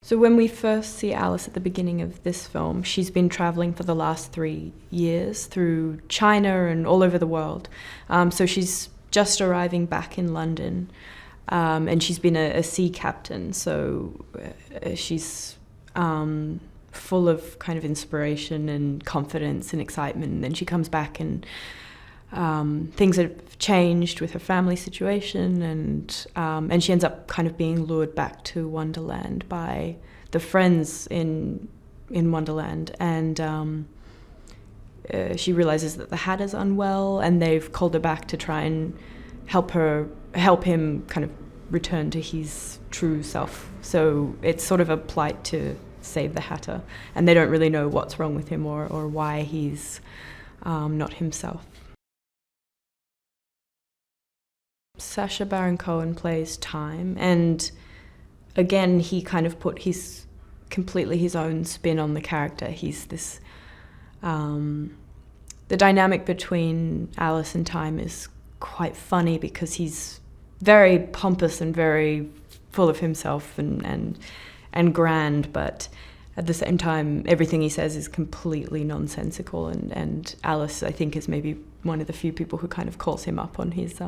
So when we first see Alice at the beginning of this film, she's been travelling for the last 3 years through China and all over the world. So she's just arriving back in London, and she's been a sea captain, so she's full of kind of inspiration and confidence and excitement. And then she comes back and things have changed with her family situation, and she ends up kind of being lured back to Wonderland by the friends in Wonderland, and she realizes that the Hatter's unwell, and they've called her back to try and help him kind of return to his true self. So it's sort of a plight to save the Hatter, and they don't really know what's wrong with him or why he's not himself. Sacha Baron Cohen plays Time, and again he kind of put completely his own spin on the character. He's this the dynamic between Alice and Time is quite funny because he's very pompous and very full of himself and grand, but at the same time everything he says is completely nonsensical, and Alice, I think, is maybe one of the few people who kind of calls him up on his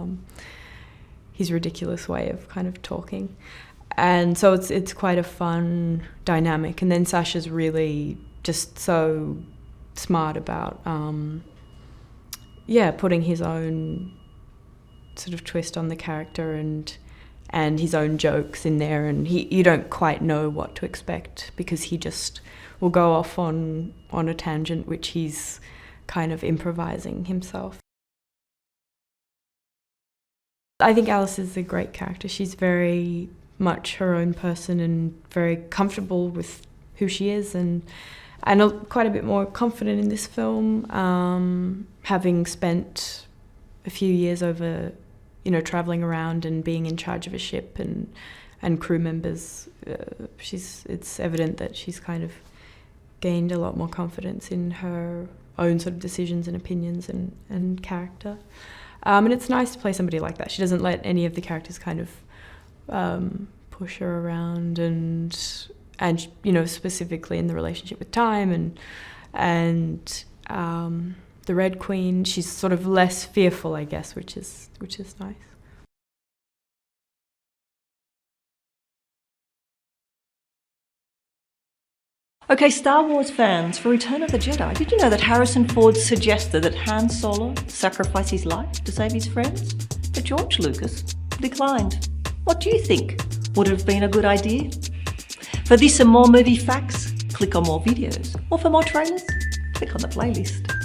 ridiculous way of kind of talking. And so it's quite a fun dynamic. And then Sacha's really just so smart about putting his own sort of twist on the character and his own jokes in there, and you don't quite know what to expect because he just will go off on a tangent which he's kind of improvising himself. I think Alice is a great character. She's very much her own person and very comfortable with who she is, and quite a bit more confident in this film, having spent a few years over, travelling around and being in charge of a ship and crew members. It's evident that she's kind of gained a lot more confidence in her own sort of decisions and opinions and character. And it's nice to play somebody like that. She doesn't let any of the characters kind of push her around, and specifically in the relationship with Time and the Red Queen, she's sort of less fearful, I guess, which is nice. Okay, Star Wars fans, for Return of the Jedi, did you know that Harrison Ford suggested that Han Solo sacrifice his life to save his friends? But George Lucas declined. What do you think? Would it have been a good idea? For this and more movie facts, click on more videos. Or for more trailers, click on the playlist.